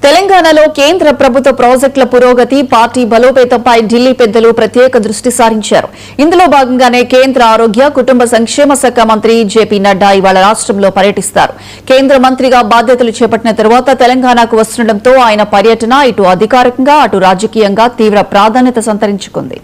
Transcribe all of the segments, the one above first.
తెలంగాణలో కేంద్ర ప్రభుత్వ ప్రాజెక్టుల పురోగతి పార్టీ బలోపేతంపై ఢిల్లీ పెద్దలు ప్రత్యేక దృష్టి సారించారు. ఇందులో భాగంగానే కేంద్ర ఆరోగ్య కుటుంబ సంక్షేమ శాఖ మంత్రి జేపీ నడ్డా ఇవాళ రాష్ట్రంలో పర్యటిస్తారు. కేంద్ర మంత్రిగా బాధ్యతలు చేపట్టిన తర్వాత తెలంగాణకు వస్తుండటంతో ఆయన పర్యటన ఇటు అధికారికంగా అటు రాజకీయంగా తీవ్ర ప్రాధాన్యత సంతరించుకుంది.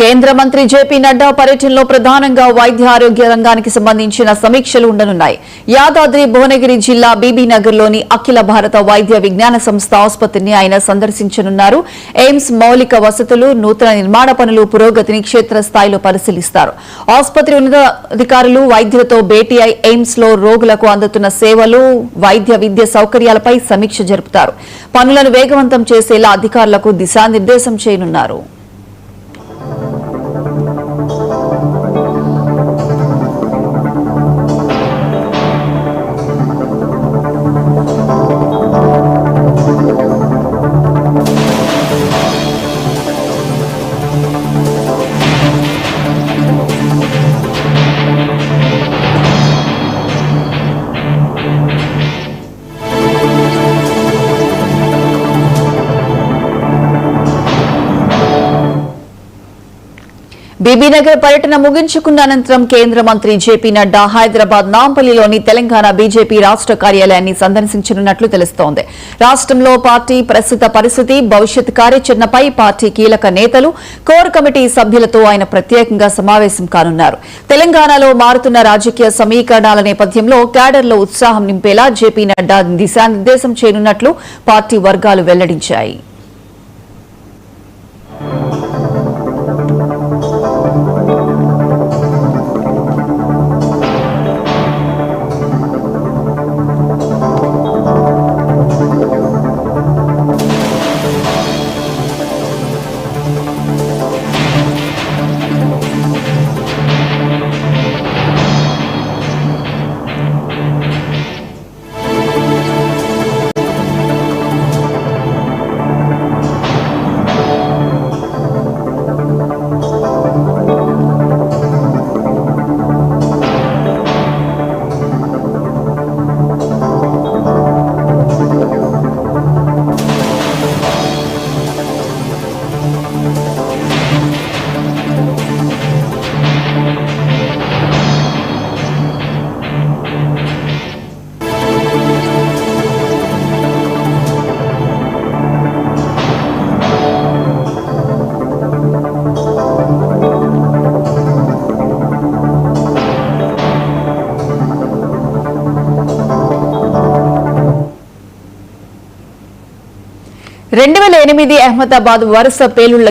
కేంద్ర మంత్రి జేపీ నడ్డా పర్యటనలో ప్రధానంగా వైద్య ఆరోగ్య రంగానికి సంబంధించిన సమీక్షలు ఉండనున్నాయి. యాదాద్రి భువనగిరి జిల్లా బీబీనగర్లోని అఖిల భారత వైద్య విజ్ఞాన సంస్థ ఆసుపత్రిని ఆయన సందర్శించనున్నారు. ఎయిమ్స్ మౌలిక వసతులు, నూతన నిర్మాణ పనులు పురోగతిని క్షేత్రస్థాయిలో పరిశీలిస్తారు. ఆసుపత్రి ఉన్నతాధికారులు వైద్యులతో భేటీ అయి ఎయిమ్స్ లో రోగులకు అందుతున్న సేవలు, వైద్య విద్య సౌకర్యాలపై సమీక్ష జరుపుతారు. పనులను వేగవంతం చేసేలా అధికారులకు దిశానిర్దేశం చేయనున్నారు. బీబీనగర్ పర్యటన ముగించుకున్న అనంతరం కేంద్ర మంత్రి జేపీ నడ్డా హైదరాబాద్ నాంపల్లిలోని తెలంగాణ బీజేపీ రాష్ట్ర కార్యాలయాన్ని సందర్శించనున్నట్లు తెలుస్తోంది. రాష్ట్రంలో పార్టీ ప్రస్తుత పరిస్థితి, భవిష్యత్ కార్యాచరణపై పార్టీ కీలక నేతలు, కోర్ కమిటీ సభ్యులతో ఆయన ప్రత్యేకంగా సమావేశం కానున్నారు. తెలంగాణలో మారుతున్న రాజకీయ సమీకరణాల నేపథ్యంలో క్యాడర్లో ఉత్సాహం నింపేలా జేపీ నడ్డా దిశానిర్దేశం చేయనున్నట్లు పార్టీ వర్గాలు వెల్లడించాయి. (2008) అహ్మదాబాద్ వరుస పేలుళ్ల